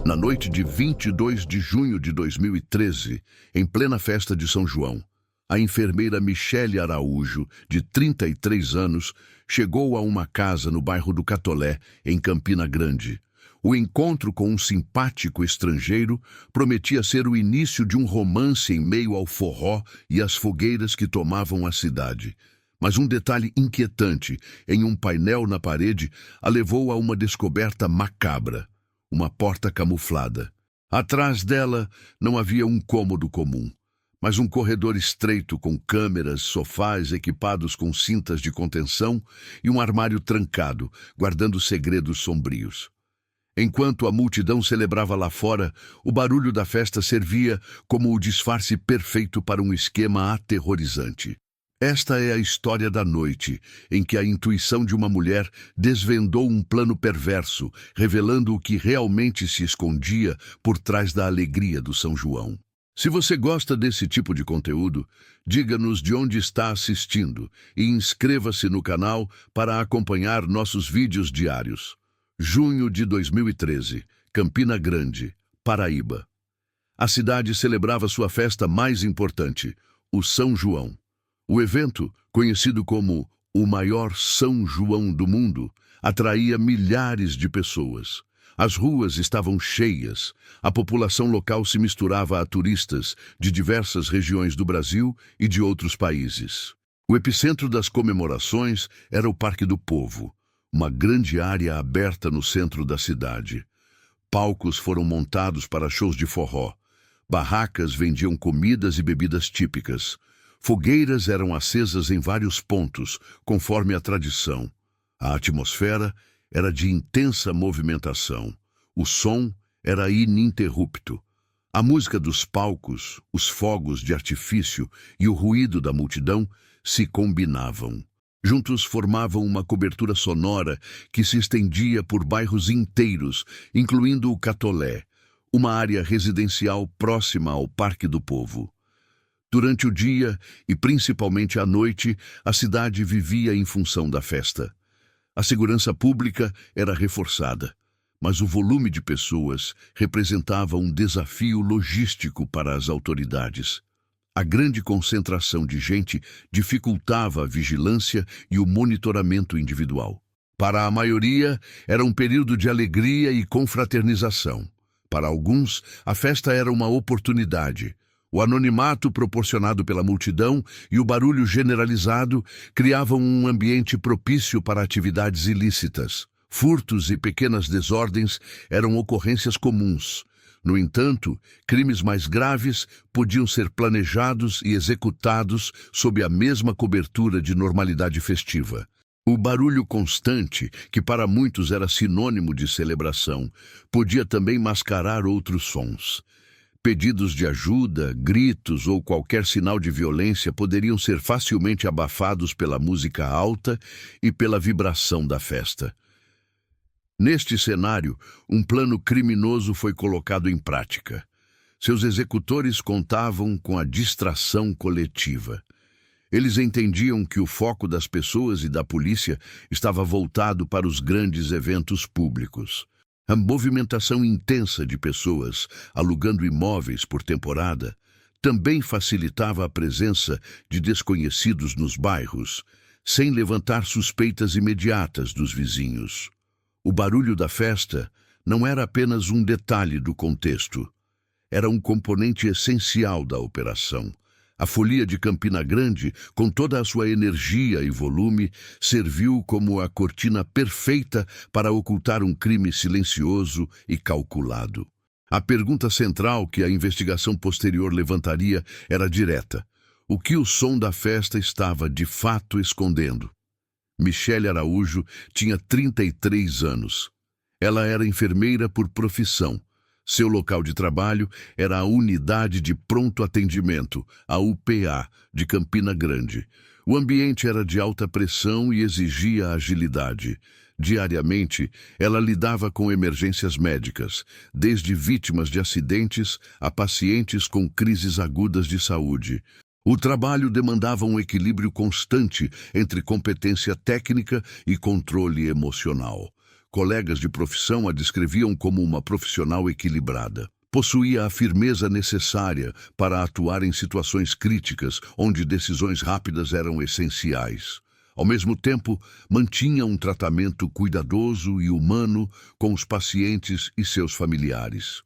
Na noite de 22 de junho de 2013, em plena festa de São João, a enfermeira Michele Araújo, de 33 anos, chegou a uma casa no bairro do Catolé, em Campina Grande. O encontro com um simpático estrangeiro prometia ser o início de um romance em meio ao forró e às fogueiras que tomavam a cidade. Mas um detalhe inquietante em um painel na parede a levou a uma descoberta macabra: uma porta camuflada. Atrás dela não havia um cômodo comum, mas um corredor estreito com câmeras, sofás equipados com cintas de contenção e um armário trancado, guardando segredos sombrios. Enquanto a multidão celebrava lá fora, o barulho da festa servia como o disfarce perfeito para um esquema aterrorizante. Esta é a história da noite, em que a intuição de uma mulher desvendou um plano perverso, revelando o que realmente se escondia por trás da alegria do São João. Se você gosta desse tipo de conteúdo, diga-nos de onde está assistindo e inscreva-se no canal para acompanhar nossos vídeos diários. Junho de 2013, Campina Grande, Paraíba. A cidade celebrava sua festa mais importante, o São João. O evento, conhecido como o maior São João do mundo, atraía milhares de pessoas. As ruas estavam cheias, a população local se misturava a turistas de diversas regiões do Brasil e de outros países. O epicentro das comemorações era o Parque do Povo, uma grande área aberta no centro da cidade. Palcos foram montados para shows de forró. Barracas vendiam comidas e bebidas típicas. Fogueiras eram acesas em vários pontos, conforme a tradição. A atmosfera era de intensa movimentação. O som era ininterrupto. A música dos palcos, os fogos de artifício e o ruído da multidão se combinavam. Juntos formavam uma cobertura sonora que se estendia por bairros inteiros, incluindo o Catolé, uma área residencial próxima ao Parque do Povo. Durante o dia, e principalmente à noite, a cidade vivia em função da festa. A segurança pública era reforçada, mas o volume de pessoas representava um desafio logístico para as autoridades. A grande concentração de gente dificultava a vigilância e o monitoramento individual. Para a maioria, era um período de alegria e confraternização. Para alguns, a festa era uma oportunidade. O anonimato proporcionado pela multidão e o barulho generalizado criavam um ambiente propício para atividades ilícitas. Furtos e pequenas desordens eram ocorrências comuns. No entanto, crimes mais graves podiam ser planejados e executados sob a mesma cobertura de normalidade festiva. O barulho constante, que para muitos era sinônimo de celebração, podia também mascarar outros sons. Pedidos de ajuda, gritos ou qualquer sinal de violência poderiam ser facilmente abafados pela música alta e pela vibração da festa. Neste cenário, um plano criminoso foi colocado em prática. Seus executores contavam com a distração coletiva. Eles entendiam que o foco das pessoas e da polícia estava voltado para os grandes eventos públicos. A movimentação intensa de pessoas alugando imóveis por temporada também facilitava a presença de desconhecidos nos bairros, sem levantar suspeitas imediatas dos vizinhos. O barulho da festa não era apenas um detalhe do contexto. Era um componente essencial da operação. A folia de Campina Grande, com toda a sua energia e volume, serviu como a cortina perfeita para ocultar um crime silencioso e calculado. A pergunta central que a investigação posterior levantaria era direta: o que o som da festa estava de fato escondendo? Michele Araújo tinha 33 anos. Ela era enfermeira por profissão. Seu local de trabalho era a Unidade de Pronto Atendimento, a UPA, de Campina Grande. O ambiente era de alta pressão e exigia agilidade. Diariamente, ela lidava com emergências médicas, desde vítimas de acidentes a pacientes com crises agudas de saúde. O trabalho demandava um equilíbrio constante entre competência técnica e controle emocional. Colegas de profissão a descreviam como uma profissional equilibrada. Possuía a firmeza necessária para atuar em situações críticas, onde decisões rápidas eram essenciais. Ao mesmo tempo, mantinha um tratamento cuidadoso e humano com os pacientes e seus familiares.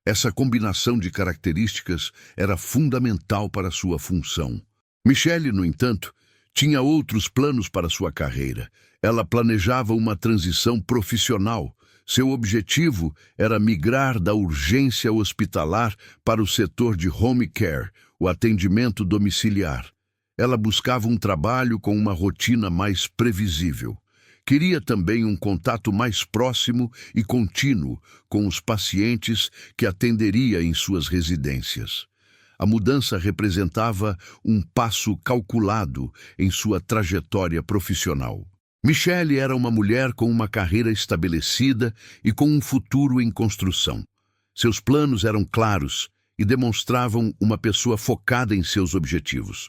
Essa combinação de características era fundamental para sua função. Michelle, no entanto, tinha outros planos para sua carreira. Ela planejava uma transição profissional. Seu objetivo era migrar da urgência hospitalar para o setor de home care, o atendimento domiciliar. Ela buscava um trabalho com uma rotina mais previsível. Queria também um contato mais próximo e contínuo com os pacientes que atenderia em suas residências. A mudança representava um passo calculado em sua trajetória profissional. Michelle era uma mulher com uma carreira estabelecida e com um futuro em construção. Seus planos eram claros e demonstravam uma pessoa focada em seus objetivos.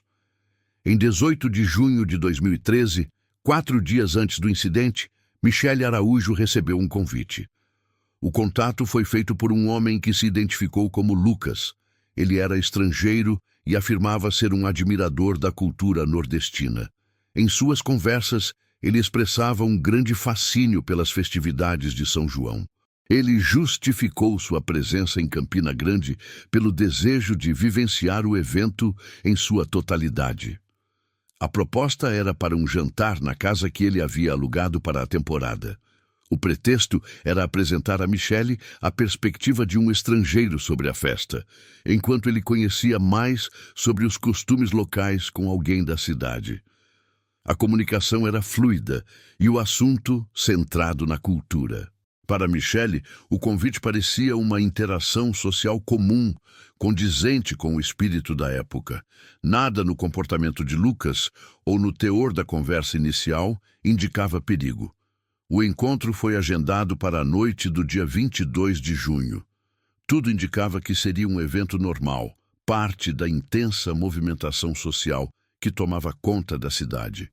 Em 18 de junho de 2013, 4 dias antes do incidente, Michelle Araújo recebeu um convite. O contato foi feito por um homem que se identificou como Lucas. Ele era estrangeiro e afirmava ser um admirador da cultura nordestina. Em suas conversas, ele expressava um grande fascínio pelas festividades de São João. Ele justificou sua presença em Campina Grande pelo desejo de vivenciar o evento em sua totalidade. A proposta era para um jantar na casa que ele havia alugado para a temporada. O pretexto era apresentar a Michelle a perspectiva de um estrangeiro sobre a festa, enquanto ele conhecia mais sobre os costumes locais com alguém da cidade. A comunicação era fluida e o assunto centrado na cultura. Para Michelle, o convite parecia uma interação social comum, condizente com o espírito da época. Nada no comportamento de Lucas ou no teor da conversa inicial indicava perigo. O encontro foi agendado para a noite do dia 22 de junho. Tudo indicava que seria um evento normal, parte da intensa movimentação social que tomava conta da cidade.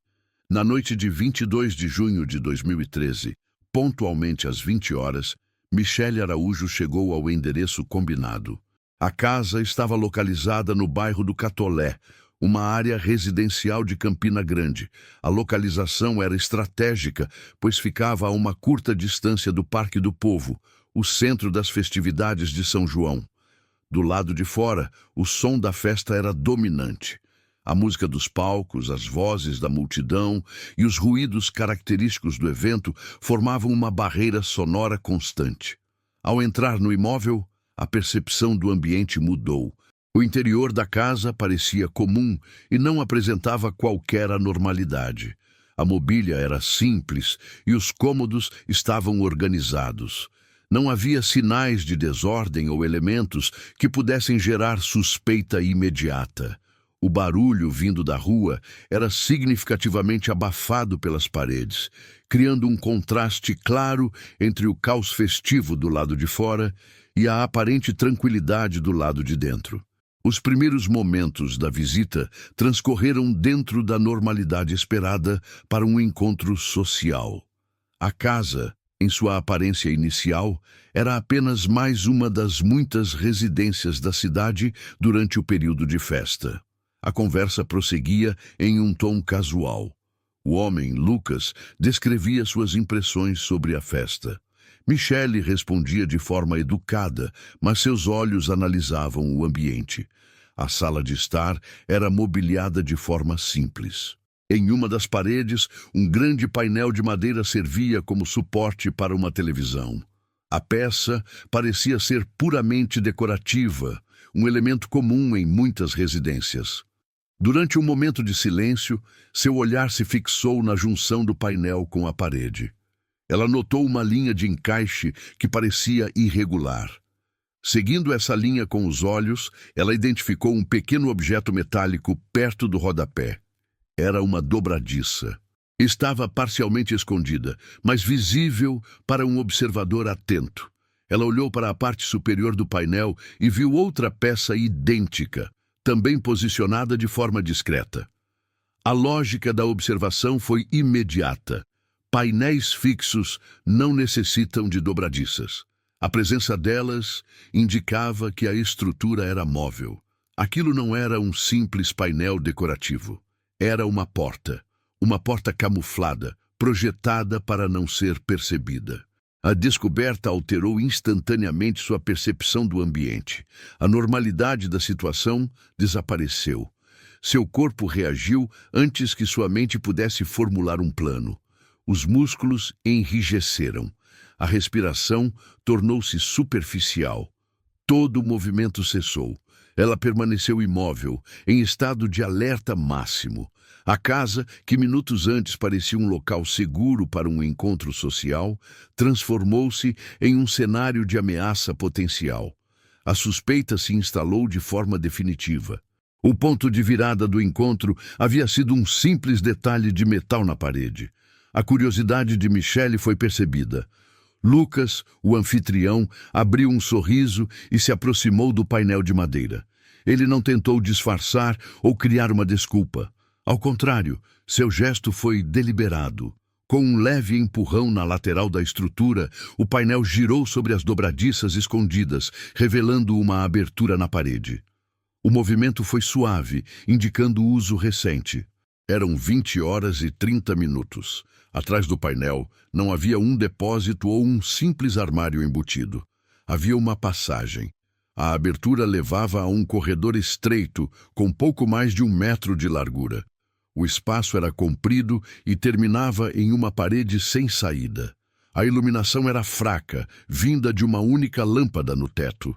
Na noite de 22 de junho de 2013, pontualmente às 20 horas, Michelle Araújo chegou ao endereço combinado. A casa estava localizada no bairro do Catolé, uma área residencial de Campina Grande. A localização era estratégica, pois ficava a uma curta distância do Parque do Povo, o centro das festividades de São João. Do lado de fora, o som da festa era dominante. A música dos palcos, as vozes da multidão e os ruídos característicos do evento formavam uma barreira sonora constante. Ao entrar no imóvel, a percepção do ambiente mudou. O interior da casa parecia comum e não apresentava qualquer anormalidade. A mobília era simples e os cômodos estavam organizados. Não havia sinais de desordem ou elementos que pudessem gerar suspeita imediata. O barulho vindo da rua era significativamente abafado pelas paredes, criando um contraste claro entre o caos festivo do lado de fora e a aparente tranquilidade do lado de dentro. Os primeiros momentos da visita transcorreram dentro da normalidade esperada para um encontro social. A casa, em sua aparência inicial, era apenas mais uma das muitas residências da cidade durante o período de festa. A conversa prosseguia em um tom casual. O homem, Lucas, descrevia suas impressões sobre a festa. Michelle respondia de forma educada, mas seus olhos analisavam o ambiente. A sala de estar era mobiliada de forma simples. Em uma das paredes, um grande painel de madeira servia como suporte para uma televisão. A peça parecia ser puramente decorativa, um elemento comum em muitas residências. Durante um momento de silêncio, seu olhar se fixou na junção do painel com a parede. Ela notou uma linha de encaixe que parecia irregular. Seguindo essa linha com os olhos, ela identificou um pequeno objeto metálico perto do rodapé. Era uma dobradiça. Estava parcialmente escondida, mas visível para um observador atento. Ela olhou para a parte superior do painel e viu outra peça idêntica, também posicionada de forma discreta. A lógica da observação foi imediata. Painéis fixos não necessitam de dobradiças. A presença delas indicava que a estrutura era móvel. Aquilo não era um simples painel decorativo. Era uma porta camuflada, projetada para não ser percebida. A descoberta alterou instantaneamente sua percepção do ambiente. A normalidade da situação desapareceu. Seu corpo reagiu antes que sua mente pudesse formular um plano. Os músculos enrijeceram. A respiração tornou-se superficial. Todo o movimento cessou. Ela permaneceu imóvel, em estado de alerta máximo. A casa, que minutos antes parecia um local seguro para um encontro social, transformou-se em um cenário de ameaça potencial. A suspeita se instalou de forma definitiva. O ponto de virada do encontro havia sido um simples detalhe de metal na parede. A curiosidade de Michelle foi percebida. Lucas, o anfitrião, abriu um sorriso e se aproximou do painel de madeira. Ele não tentou disfarçar ou criar uma desculpa. Ao contrário, seu gesto foi deliberado. Com um leve empurrão na lateral da estrutura, o painel girou sobre as dobradiças escondidas, revelando uma abertura na parede. O movimento foi suave, indicando uso recente. Eram 20h30. Atrás do painel não havia um depósito ou um simples armário embutido. Havia uma passagem. A abertura levava a um corredor estreito, com pouco mais de 1 metro de largura. O espaço era comprido e terminava em uma parede sem saída. A iluminação era fraca, vinda de uma única lâmpada no teto.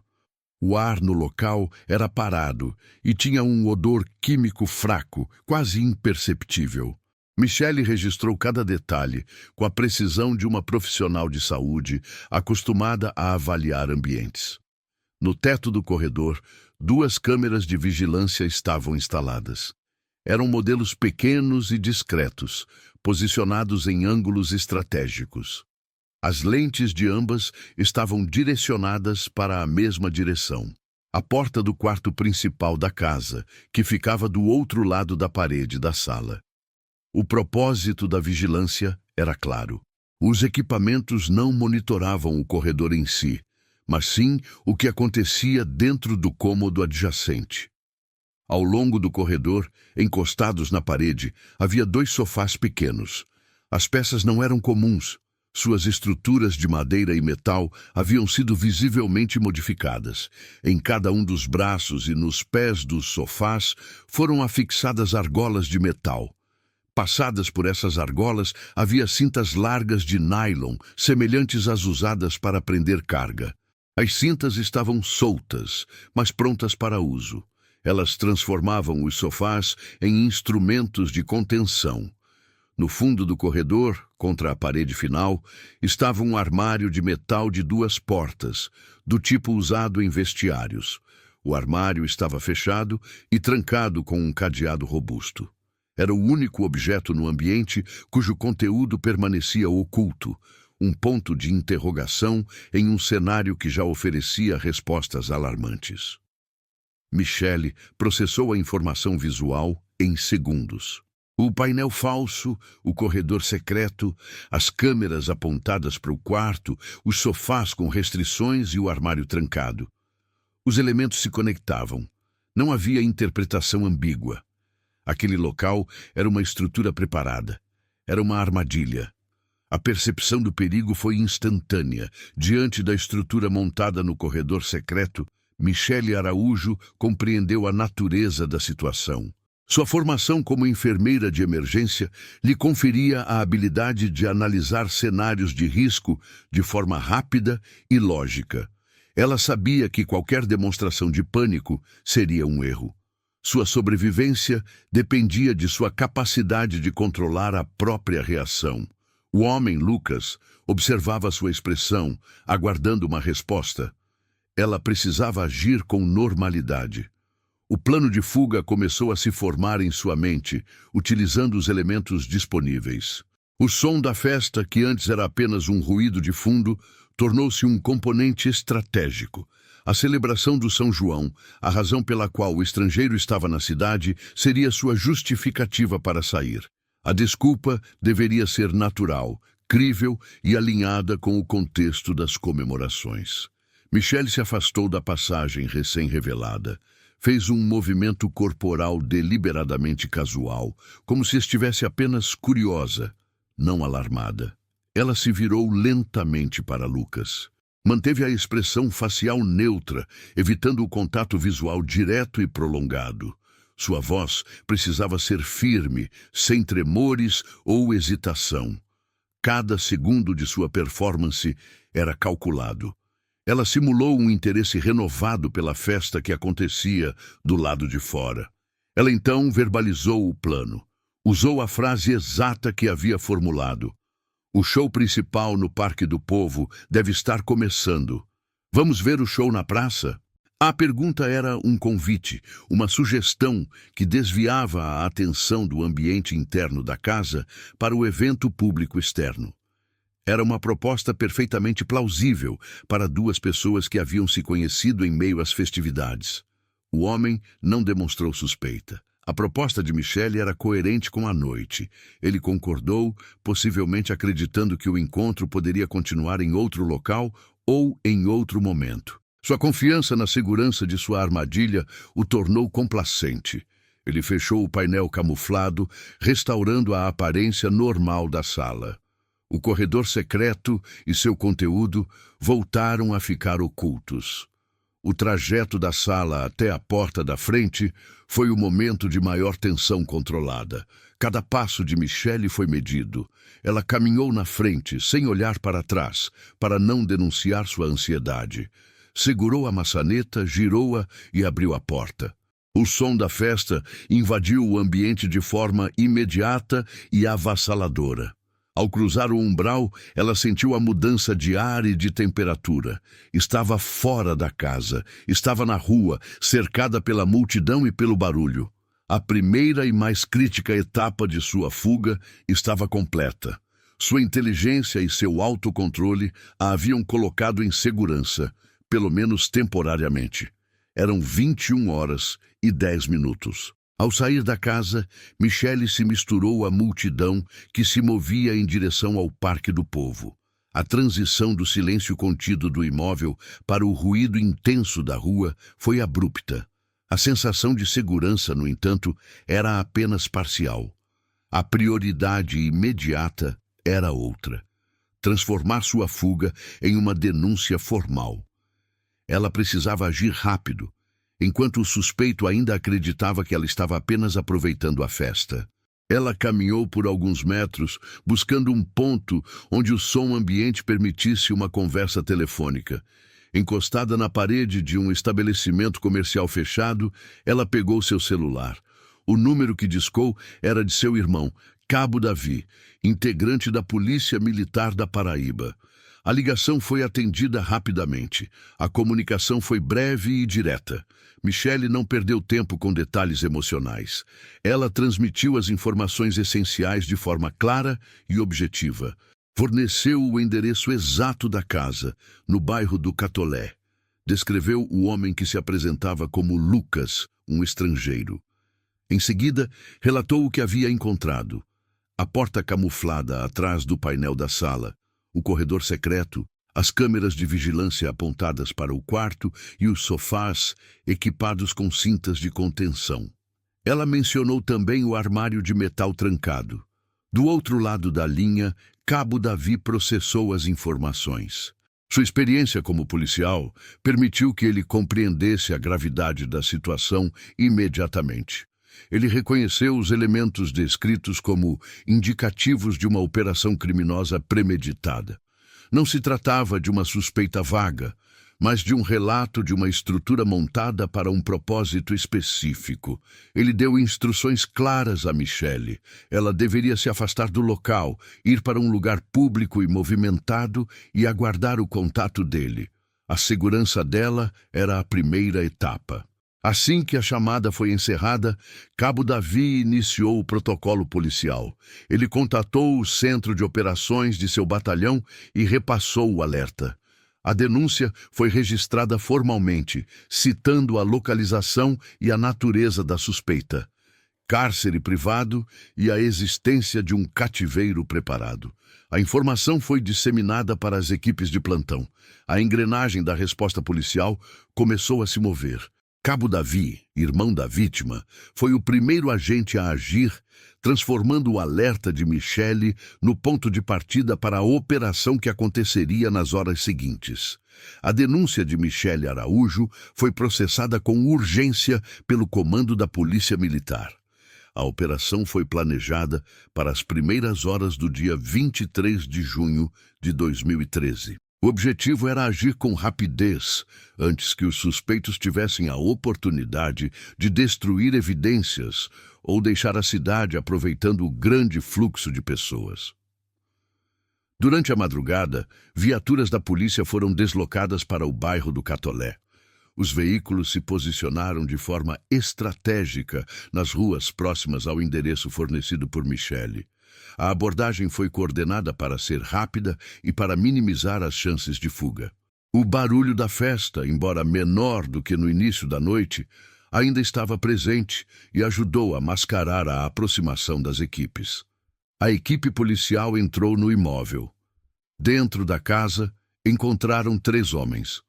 O ar no local era parado e tinha um odor químico fraco, quase imperceptível. Michelle registrou cada detalhe com a precisão de uma profissional de saúde acostumada a avaliar ambientes. No teto do corredor, 2 câmeras de vigilância estavam instaladas. Eram modelos pequenos e discretos, posicionados em ângulos estratégicos. As lentes de ambas estavam direcionadas para a mesma direção. A porta do quarto principal da casa, que ficava do outro lado da parede da sala. O propósito da vigilância era claro. Os equipamentos não monitoravam o corredor em si, mas sim o que acontecia dentro do cômodo adjacente. Ao longo do corredor, encostados na parede, havia 2 sofás pequenos. As peças não eram comuns. Suas estruturas de madeira e metal haviam sido visivelmente modificadas. Em cada um dos braços e nos pés dos sofás foram afixadas argolas de metal. Passadas por essas argolas, havia cintas largas de nylon, semelhantes às usadas para prender carga. As cintas estavam soltas, mas prontas para uso. Elas transformavam os sofás em instrumentos de contenção. No fundo do corredor, contra a parede final, estava um armário de metal de 2 portas, do tipo usado em vestiários. O armário estava fechado e trancado com um cadeado robusto. Era o único objeto no ambiente cujo conteúdo permanecia oculto, um ponto de interrogação em um cenário que já oferecia respostas alarmantes. Michelle processou a informação visual em segundos. O painel falso, o corredor secreto, as câmeras apontadas para o quarto, os sofás com restrições e o armário trancado. Os elementos se conectavam. Não havia interpretação ambígua. Aquele local era uma estrutura preparada. Era uma armadilha. A percepção do perigo foi instantânea. Diante da estrutura montada no corredor secreto, Michelle Araújo compreendeu a natureza da situação. Sua formação como enfermeira de emergência lhe conferia a habilidade de analisar cenários de risco de forma rápida e lógica. Ela sabia que qualquer demonstração de pânico seria um erro. Sua sobrevivência dependia de sua capacidade de controlar a própria reação. O homem, Lucas, observava sua expressão, aguardando uma resposta. Ela precisava agir com normalidade. O plano de fuga começou a se formar em sua mente, utilizando os elementos disponíveis. O som da festa, que antes era apenas um ruído de fundo, tornou-se um componente estratégico. A celebração do São João, a razão pela qual o estrangeiro estava na cidade, seria sua justificativa para sair. A desculpa deveria ser natural, crível e alinhada com o contexto das comemorações. Michelle se afastou da passagem recém-revelada. Fez um movimento corporal deliberadamente casual, como se estivesse apenas curiosa, não alarmada. Ela se virou lentamente para Lucas. Manteve a expressão facial neutra, evitando o contato visual direto e prolongado. Sua voz precisava ser firme, sem tremores ou hesitação. Cada segundo de sua performance era calculado. Ela simulou um interesse renovado pela festa que acontecia do lado de fora. Ela então verbalizou o plano. Usou a frase exata que havia formulado. O show principal no Parque do Povo deve estar começando. Vamos ver o show na praça? A pergunta era um convite, uma sugestão que desviava a atenção do ambiente interno da casa para o evento público externo. Era uma proposta perfeitamente plausível para duas pessoas que haviam se conhecido em meio às festividades. O homem não demonstrou suspeita. A proposta de Michelle era coerente com a noite. Ele concordou, possivelmente acreditando que o encontro poderia continuar em outro local ou em outro momento. Sua confiança na segurança de sua armadilha o tornou complacente. Ele fechou o painel camuflado, restaurando a aparência normal da sala. O corredor secreto e seu conteúdo voltaram a ficar ocultos. O trajeto da sala até a porta da frente foi o momento de maior tensão controlada. Cada passo de Michelle foi medido. Ela caminhou na frente, sem olhar para trás, para não denunciar sua ansiedade. Segurou a maçaneta, girou-a e abriu a porta. O som da festa invadiu o ambiente de forma imediata e avassaladora. Ao cruzar o umbral, ela sentiu a mudança de ar e de temperatura. Estava fora da casa, estava na rua, cercada pela multidão e pelo barulho. A primeira e mais crítica etapa de sua fuga estava completa. Sua inteligência e seu autocontrole a haviam colocado em segurança, pelo menos temporariamente. Eram 21h10. Ao sair da casa, Michelle se misturou à multidão que se movia em direção ao Parque do Povo. A transição do silêncio contido do imóvel para o ruído intenso da rua foi abrupta. A sensação de segurança, no entanto, era apenas parcial. A prioridade imediata era outra: transformar sua fuga em uma denúncia formal. Ela precisava agir rápido, enquanto o suspeito ainda acreditava que ela estava apenas aproveitando a festa. Ela caminhou por alguns metros, buscando um ponto onde o som ambiente permitisse uma conversa telefônica. Encostada na parede de um estabelecimento comercial fechado, ela pegou seu celular. O número que discou era de seu irmão, Cabo Davi, integrante da Polícia Militar da Paraíba. A ligação foi atendida rapidamente. A comunicação foi breve e direta. Michelle não perdeu tempo com detalhes emocionais. Ela transmitiu as informações essenciais de forma clara e objetiva. Forneceu o endereço exato da casa, no bairro do Catolé. Descreveu o homem que se apresentava como Lucas, um estrangeiro. Em seguida, relatou o que havia encontrado: a porta camuflada atrás do painel da sala, o corredor secreto, as câmeras de vigilância apontadas para o quarto e os sofás equipados com cintas de contenção. Ela mencionou também o armário de metal trancado. Do outro lado da linha, Cabo Davi processou as informações. Sua experiência como policial permitiu que ele compreendesse a gravidade da situação imediatamente. Ele reconheceu os elementos descritos como indicativos de uma operação criminosa premeditada. Não se tratava de uma suspeita vaga, mas de um relato de uma estrutura montada para um propósito específico. Ele deu instruções claras a Michelle. Ela deveria se afastar do local, ir para um lugar público e movimentado e aguardar o contato dele. A segurança dela era a primeira etapa. Assim que a chamada foi encerrada, Cabo Davi iniciou o protocolo policial. Ele contatou o centro de operações de seu batalhão e repassou o alerta. A denúncia foi registrada formalmente, citando a localização e a natureza da suspeita. cárcere privado e a existência de um cativeiro preparado. A informação foi disseminada para as equipes de plantão. A engrenagem da resposta policial começou a se mover. Cabo Davi, irmão da vítima, foi o primeiro agente a agir, transformando o alerta de Michele no ponto de partida para a operação que aconteceria nas horas seguintes. A denúncia de Michele Araújo foi processada com urgência pelo comando da Polícia Militar. A operação foi planejada para as primeiras horas do dia 23 de junho de 2013. O objetivo era agir com rapidez, antes que os suspeitos tivessem a oportunidade de destruir evidências ou deixar a cidade aproveitando o grande fluxo de pessoas. Durante a madrugada, viaturas da polícia foram deslocadas para o bairro do Catolé. Os veículos se posicionaram de forma estratégica nas ruas próximas ao endereço fornecido por Michele. A abordagem foi coordenada para ser rápida e para minimizar as chances de fuga. O barulho da festa, embora menor do que no início da noite, ainda estava presente e ajudou a mascarar a aproximação das equipes. A equipe policial entrou no imóvel. Dentro da casa, encontraram 3 homens.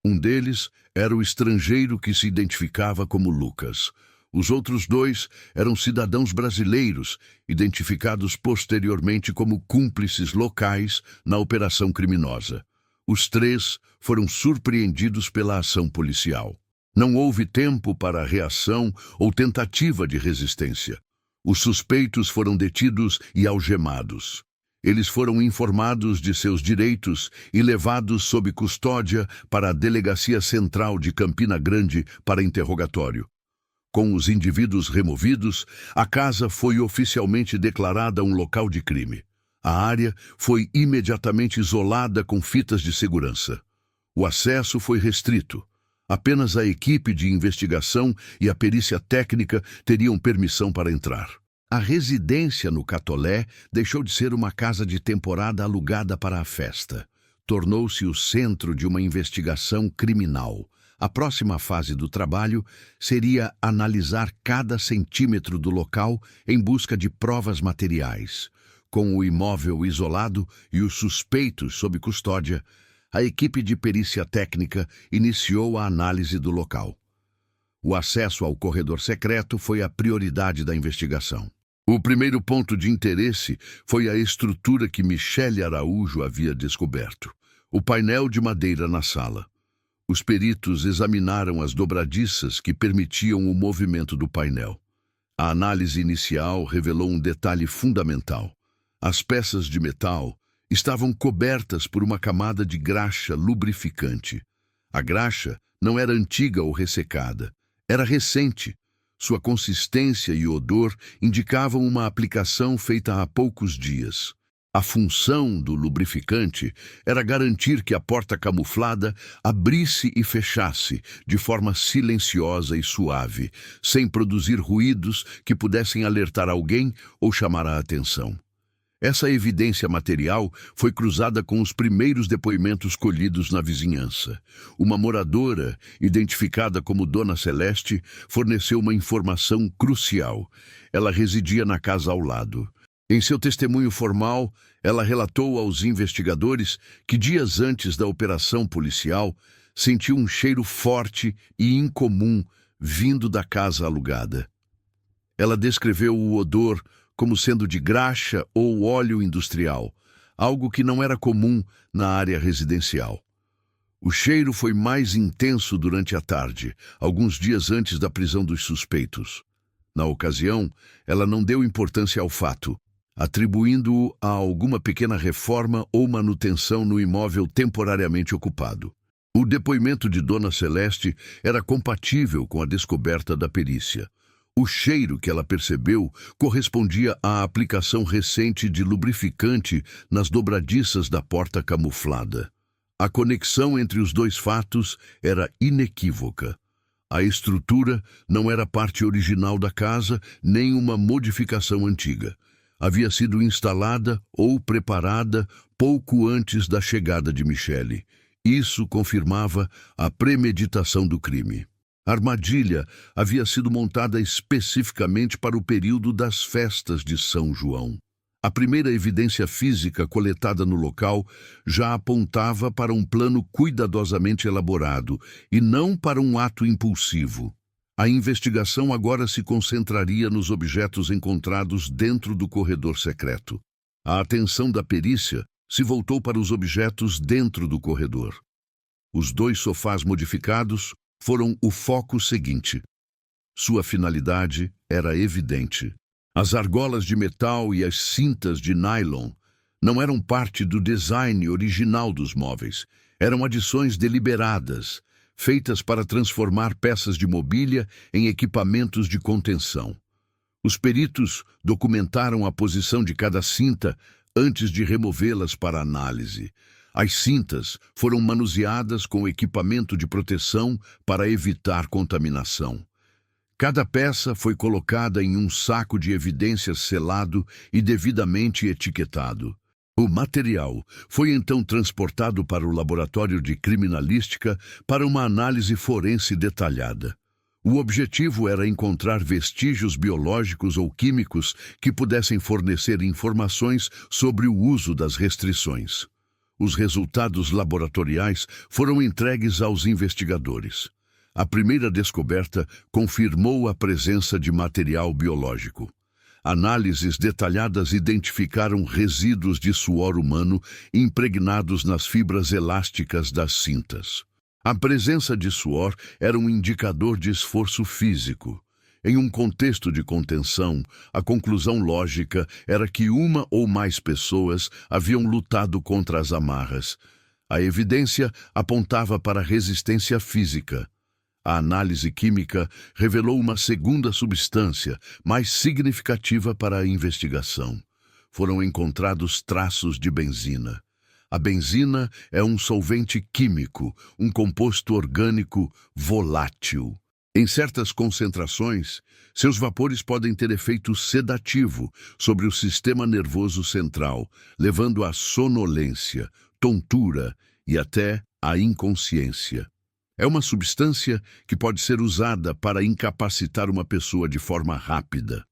Um deles era o estrangeiro que se identificava como Lucas. Os outros 2 eram cidadãos brasileiros, identificados posteriormente como cúmplices locais na operação criminosa. Os 3 foram surpreendidos pela ação policial. Não houve tempo para reação ou tentativa de resistência. Os suspeitos foram detidos e algemados. Eles foram informados de seus direitos e levados sob custódia para a Delegacia Central de Campina Grande para interrogatório. Com os indivíduos removidos, a casa foi oficialmente declarada um local de crime. A área foi imediatamente isolada com fitas de segurança. O acesso foi restrito. Apenas a equipe de investigação e a perícia técnica teriam permissão para entrar. A residência no Catolé deixou de ser uma casa de temporada alugada para a festa. Tornou-se o centro de uma investigação criminal. A próxima fase do trabalho seria analisar cada centímetro do local em busca de provas materiais. Com o imóvel isolado e os suspeitos sob custódia, a equipe de perícia técnica iniciou a análise do local. O acesso ao corredor secreto foi a prioridade da investigação. O primeiro ponto de interesse foi a estrutura que Michele Araújo havia descoberto: o painel de madeira na sala. Os peritos examinaram as dobradiças que permitiam o movimento do painel. A análise inicial revelou um detalhe fundamental. As peças de metal estavam cobertas por uma camada de graxa lubrificante. A graxa não era antiga ou ressecada, era recente. Sua consistência e odor indicavam uma aplicação feita há poucos dias. A função do lubrificante era garantir que a porta camuflada abrisse e fechasse de forma silenciosa e suave, sem produzir ruídos que pudessem alertar alguém ou chamar a atenção. Essa evidência material foi cruzada com os primeiros depoimentos colhidos na vizinhança. Uma moradora, identificada como Dona Celeste, forneceu uma informação crucial. Ela residia na casa ao lado. Em seu testemunho formal, ela relatou aos investigadores que dias antes da operação policial, sentiu um cheiro forte e incomum vindo da casa alugada. Ela descreveu o odor como sendo de graxa ou óleo industrial, algo que não era comum na área residencial. O cheiro foi mais intenso durante a tarde, alguns dias antes da prisão dos suspeitos. Na ocasião, ela não deu importância ao fato, atribuindo-o a alguma pequena reforma ou manutenção no imóvel temporariamente ocupado. O depoimento de Dona Celeste era compatível com a descoberta da perícia. O cheiro que ela percebeu correspondia à aplicação recente de lubrificante nas dobradiças da porta camuflada. A conexão entre os 2 fatos era inequívoca. A estrutura não era parte original da casa, nem uma modificação antiga. Havia sido instalada ou preparada pouco antes da chegada de Michele. Isso confirmava a premeditação do crime. A armadilha havia sido montada especificamente para o período das festas de São João. A primeira evidência física coletada no local já apontava para um plano cuidadosamente elaborado e não para um ato impulsivo. A investigação agora se concentraria nos objetos encontrados dentro do corredor secreto. A atenção da perícia se voltou para os objetos dentro do corredor. Os 2 sofás modificados foram o foco seguinte. Sua finalidade era evidente. As argolas de metal e as cintas de nylon não eram parte do design original dos móveis. Eram adições deliberadas, feitas para transformar peças de mobília em equipamentos de contenção. Os peritos documentaram a posição de cada cinta antes de removê-las para análise. As cintas foram manuseadas com equipamento de proteção para evitar contaminação. Cada peça foi colocada em um saco de evidências selado e devidamente etiquetado. O material foi então transportado para o laboratório de criminalística para uma análise forense detalhada. O objetivo era encontrar vestígios biológicos ou químicos que pudessem fornecer informações sobre o uso das restrições. Os resultados laboratoriais foram entregues aos investigadores. A primeira descoberta confirmou a presença de material biológico. Análises detalhadas identificaram resíduos de suor humano impregnados nas fibras elásticas das cintas. A presença de suor era um indicador de esforço físico. Em um contexto de contenção, a conclusão lógica era que uma ou mais pessoas haviam lutado contra as amarras. A evidência apontava para resistência física. A análise química revelou uma segunda substância, mais significativa para a investigação. Foram encontrados traços de benzina. A benzina é um solvente químico, um composto orgânico volátil. Em certas concentrações, seus vapores podem ter efeito sedativo sobre o sistema nervoso central, levando à sonolência, tontura e até à inconsciência. É uma substância que pode ser usada para incapacitar uma pessoa de forma rápida.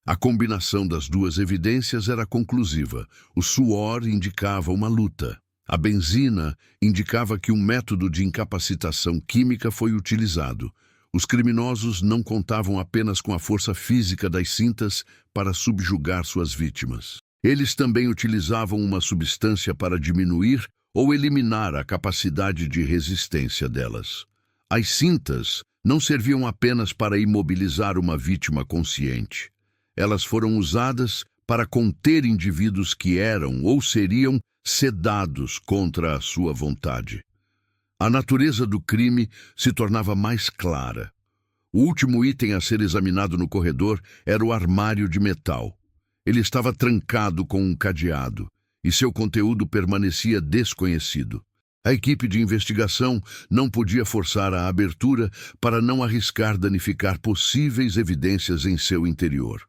A combinação das 2 evidências era conclusiva. O suor indicava uma luta. A benzina indicava que um método de incapacitação química foi utilizado. Os criminosos não contavam apenas com a força física das cintas para subjugar suas vítimas. Eles também utilizavam uma substância para diminuir ou eliminar a capacidade de resistência delas. As cintas não serviam apenas para imobilizar uma vítima consciente. Elas foram usadas para conter indivíduos que eram ou seriam sedados contra a sua vontade. A natureza do crime se tornava mais clara. O último item a ser examinado no corredor era o armário de metal. Ele estava trancado com um cadeado, e seu conteúdo permanecia desconhecido. A equipe de investigação não podia forçar a abertura para não arriscar danificar possíveis evidências em seu interior.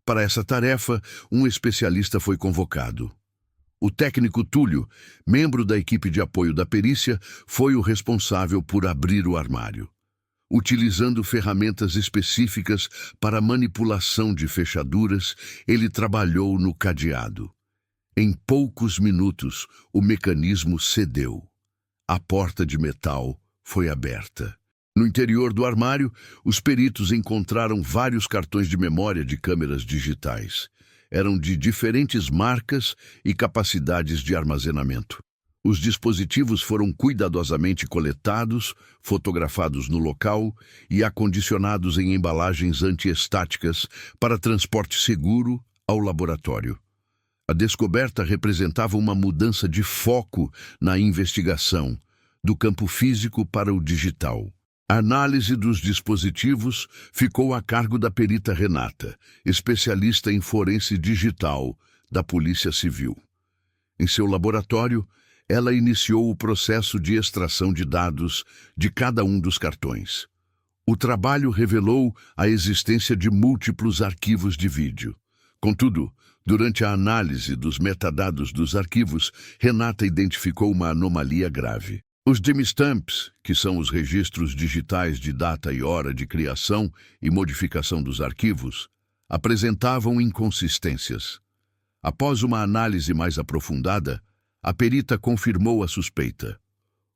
Para essa tarefa, um especialista foi convocado. O técnico Túlio, membro da equipe de apoio da perícia, foi o responsável por abrir o armário. Utilizando ferramentas específicas para manipulação de fechaduras, ele trabalhou no cadeado. Em poucos minutos, o mecanismo cedeu. A porta de metal foi aberta. No interior do armário, os peritos encontraram vários cartões de memória de câmeras digitais. Eram de diferentes marcas e capacidades de armazenamento. Os dispositivos foram cuidadosamente coletados, fotografados no local e acondicionados em embalagens antiestáticas para transporte seguro ao laboratório. A descoberta representava uma mudança de foco na investigação, do campo físico para o digital. A análise dos dispositivos ficou a cargo da perita Renata, especialista em forense digital da Polícia Civil. Em seu laboratório, ela iniciou o processo de extração de dados de cada um dos cartões. O trabalho revelou a existência de múltiplos arquivos de vídeo. Contudo, durante a análise dos metadados dos arquivos, Renata identificou uma anomalia grave. Os timestamps, que são os registros digitais de data e hora de criação e modificação dos arquivos, apresentavam inconsistências. Após uma análise mais aprofundada, a perita confirmou a suspeita.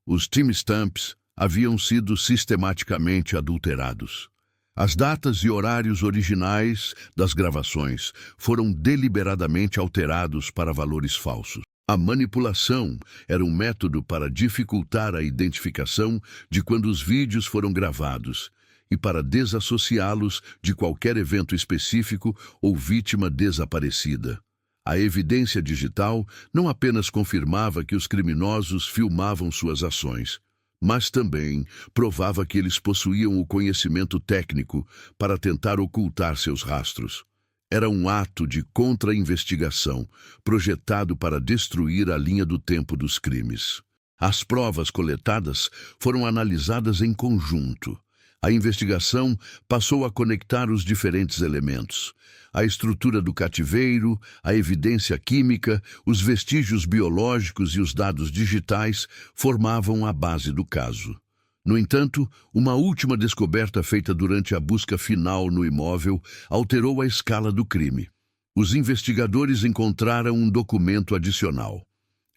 Os timestamps haviam sido sistematicamente adulterados. As datas e horários originais das gravações foram deliberadamente alterados para valores falsos. A manipulação era um método para dificultar a identificação de quando os vídeos foram gravados e para desassociá-los de qualquer evento específico ou vítima desaparecida. A evidência digital não apenas confirmava que os criminosos filmavam suas ações, mas também provava que eles possuíam o conhecimento técnico para tentar ocultar seus rastros. Era um ato de contra-investigação, projetado para destruir a linha do tempo dos crimes. As provas coletadas foram analisadas em conjunto. A investigação passou a conectar os diferentes elementos. A estrutura do cativeiro, a evidência química, os vestígios biológicos e os dados digitais formavam a base do caso. No entanto, uma última descoberta feita durante a busca final no imóvel alterou a escala do crime. Os investigadores encontraram um documento adicional.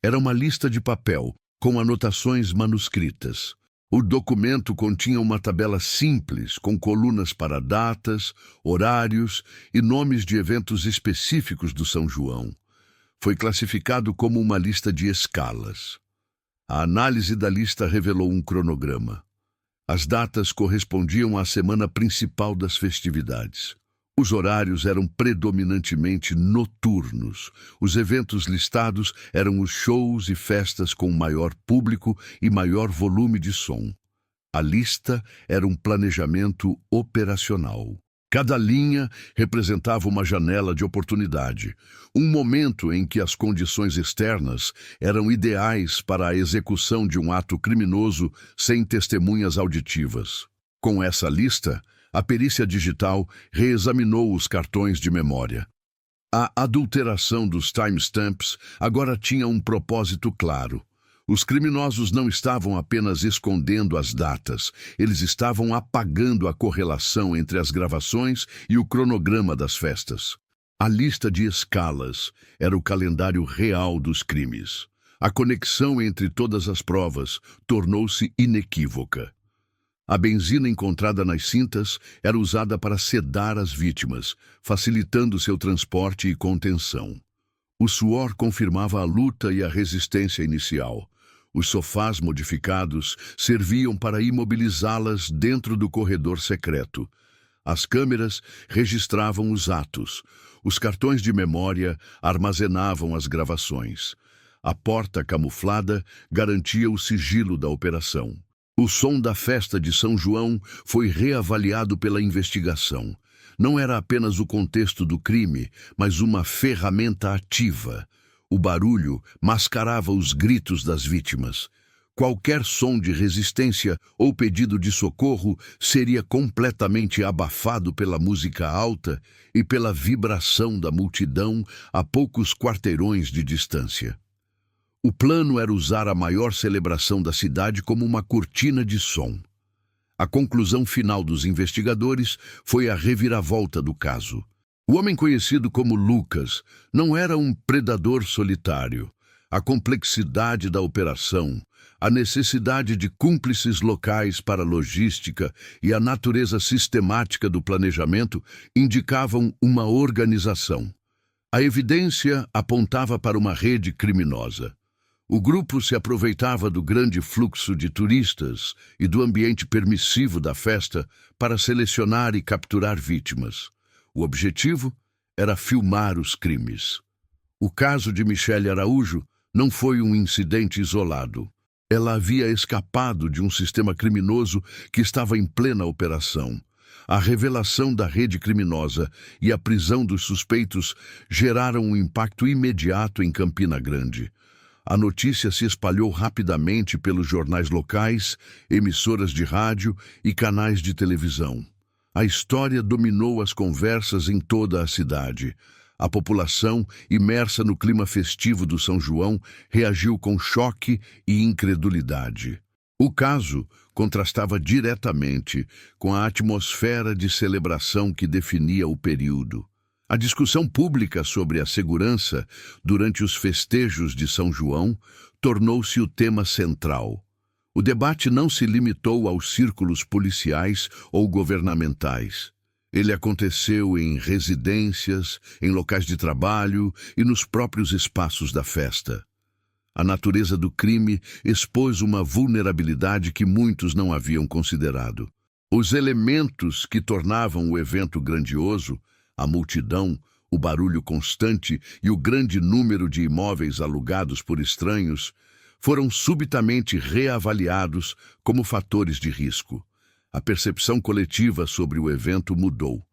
Era uma lista de papel, com anotações manuscritas. O documento continha uma tabela simples, com colunas para datas, horários e nomes de eventos específicos do São João. Foi classificado como uma lista de escalas. A análise da lista revelou um cronograma. As datas correspondiam à semana principal das festividades. Os horários eram predominantemente noturnos. Os eventos listados eram os shows e festas com maior público e maior volume de som. A lista era um planejamento operacional. Cada linha representava uma janela de oportunidade, um momento em que as condições externas eram ideais para a execução de um ato criminoso sem testemunhas auditivas. Com essa lista, a perícia digital reexaminou os cartões de memória. A adulteração dos timestamps agora tinha um propósito claro. Os criminosos não estavam apenas escondendo as datas, eles estavam apagando a correlação entre as gravações e o cronograma das festas. A lista de escalas era o calendário real dos crimes. A conexão entre todas as provas tornou-se inequívoca. A benzina encontrada nas cintas era usada para sedar as vítimas, facilitando seu transporte e contenção. O suor confirmava a luta e a resistência inicial. Os sofás modificados serviam para imobilizá-las dentro do corredor secreto. As câmeras registravam os atos. Os cartões de memória armazenavam as gravações. A porta camuflada garantia o sigilo da operação. O som da festa de São João foi reavaliado pela investigação. Não era apenas o contexto do crime, mas uma ferramenta ativa. O barulho mascarava os gritos das vítimas. Qualquer som de resistência ou pedido de socorro seria completamente abafado pela música alta e pela vibração da multidão a poucos quarteirões de distância. O plano era usar a maior celebração da cidade como uma cortina de som. A conclusão final dos investigadores foi a reviravolta do caso. O homem conhecido como Lucas não era um predador solitário. A complexidade da operação, a necessidade de cúmplices locais para a logística e a natureza sistemática do planejamento indicavam uma organização. A evidência apontava para uma rede criminosa. O grupo se aproveitava do grande fluxo de turistas e do ambiente permissivo da festa para selecionar e capturar vítimas. O objetivo era filmar os crimes. O caso de Michelle Araújo não foi um incidente isolado. Ela havia escapado de um sistema criminoso que estava em plena operação. A revelação da rede criminosa e a prisão dos suspeitos geraram um impacto imediato em Campina Grande. A notícia se espalhou rapidamente pelos jornais locais, emissoras de rádio e canais de televisão. A história dominou as conversas em toda a cidade. A população, imersa no clima festivo do São João, reagiu com choque e incredulidade. O caso contrastava diretamente com a atmosfera de celebração que definia o período. A discussão pública sobre a segurança durante os festejos de São João tornou-se o tema central. O debate não se limitou aos círculos policiais ou governamentais. Ele aconteceu em residências, em locais de trabalho e nos próprios espaços da festa. A natureza do crime expôs uma vulnerabilidade que muitos não haviam considerado. Os elementos que tornavam o evento grandioso, a multidão, o barulho constante e o grande número de imóveis alugados por estranhos, foram subitamente reavaliados como fatores de risco. A percepção coletiva sobre o evento mudou.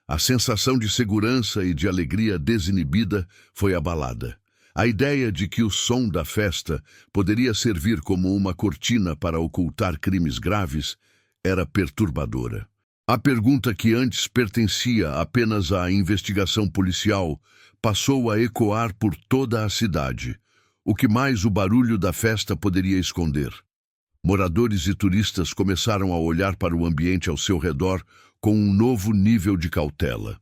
A sensação de segurança e de alegria desinibida foi abalada. A ideia de que o som da festa poderia servir como uma cortina para ocultar crimes graves era perturbadora. A pergunta que antes pertencia apenas à investigação policial passou a ecoar por toda a cidade. O que mais o barulho da festa poderia esconder? Moradores e turistas começaram a olhar para o ambiente ao seu redor com um novo nível de cautela.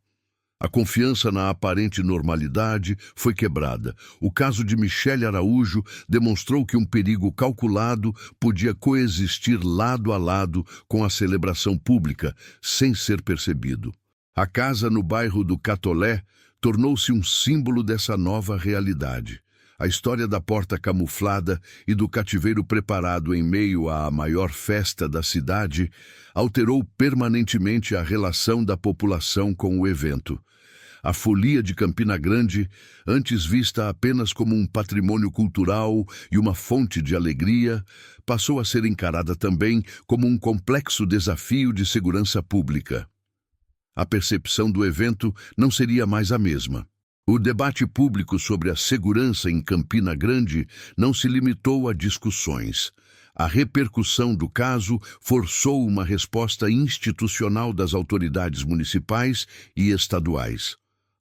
A confiança na aparente normalidade foi quebrada. O caso de Michele Araújo demonstrou que um perigo calculado podia coexistir lado a lado com a celebração pública, sem ser percebido. A casa no bairro do Catolé tornou-se um símbolo dessa nova realidade. A história da porta camuflada e do cativeiro preparado em meio à maior festa da cidade alterou permanentemente a relação da população com o evento. A folia de Campina Grande, antes vista apenas como um patrimônio cultural e uma fonte de alegria, passou a ser encarada também como um complexo desafio de segurança pública. A percepção do evento não seria mais a mesma. O debate público sobre a segurança em Campina Grande não se limitou a discussões. A repercussão do caso forçou uma resposta institucional das autoridades municipais e estaduais.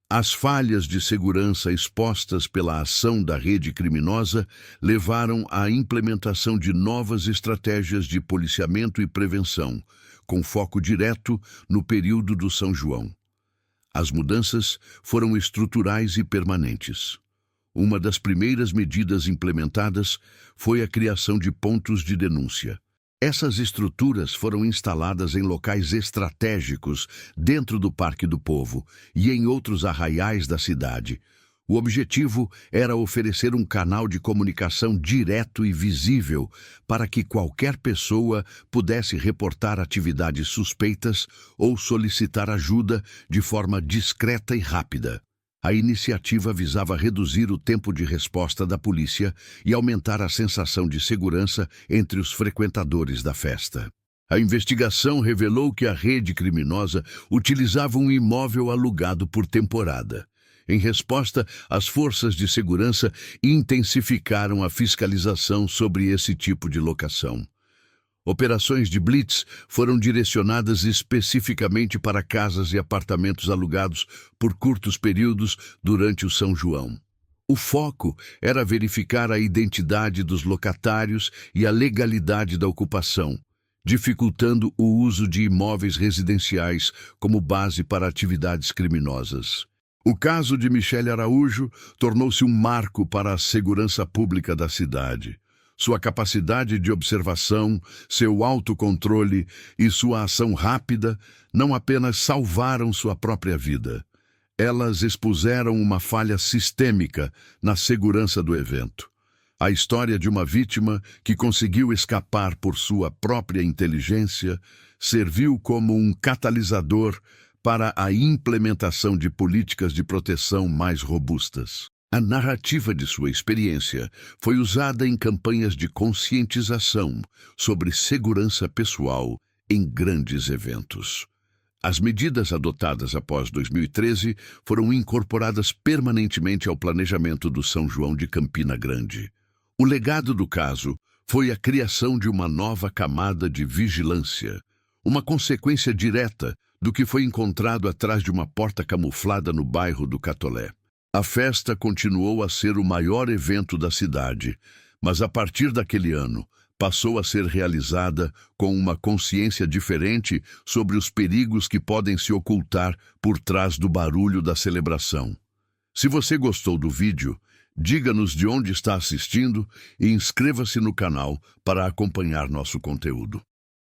As falhas de segurança expostas pela ação da rede criminosa levaram à implementação de novas estratégias de policiamento e prevenção, com foco direto no período do São João. As mudanças foram estruturais e permanentes. Uma das primeiras medidas implementadas foi a criação de pontos de denúncia. Essas estruturas foram instaladas em locais estratégicos dentro do Parque do Povo e em outros arraiais da cidade. O objetivo era oferecer um canal de comunicação direto e visível para que qualquer pessoa pudesse reportar atividades suspeitas ou solicitar ajuda de forma discreta e rápida. A iniciativa visava reduzir o tempo de resposta da polícia e aumentar a sensação de segurança entre os frequentadores da festa. A investigação revelou que a rede criminosa utilizava um imóvel alugado por temporada. Em resposta, as forças de segurança intensificaram a fiscalização sobre esse tipo de locação. Operações de blitz foram direcionadas especificamente para casas e apartamentos alugados por curtos períodos durante o São João. O foco era verificar a identidade dos locatários e a legalidade da ocupação, dificultando o uso de imóveis residenciais como base para atividades criminosas. O caso de Michele Araújo tornou-se um marco para a segurança pública da cidade. Sua capacidade de observação, seu autocontrole e sua ação rápida não apenas salvaram sua própria vida. Elas expuseram uma falha sistêmica na segurança do evento. A história de uma vítima que conseguiu escapar por sua própria inteligência serviu como um catalisador para a implementação de políticas de proteção mais robustas. A narrativa de sua experiência foi usada em campanhas de conscientização sobre segurança pessoal em grandes eventos. As medidas adotadas após 2013 foram incorporadas permanentemente ao planejamento do São João de Campina Grande. O legado do caso foi a criação de uma nova camada de vigilância, uma consequência direta do que foi encontrado atrás de uma porta camuflada no bairro do Catolé. A festa continuou a ser o maior evento da cidade, mas a partir daquele ano passou a ser realizada com uma consciência diferente sobre os perigos que podem se ocultar por trás do barulho da celebração. Se você gostou do vídeo, diga-nos de onde está assistindo e inscreva-se no canal para acompanhar nosso conteúdo.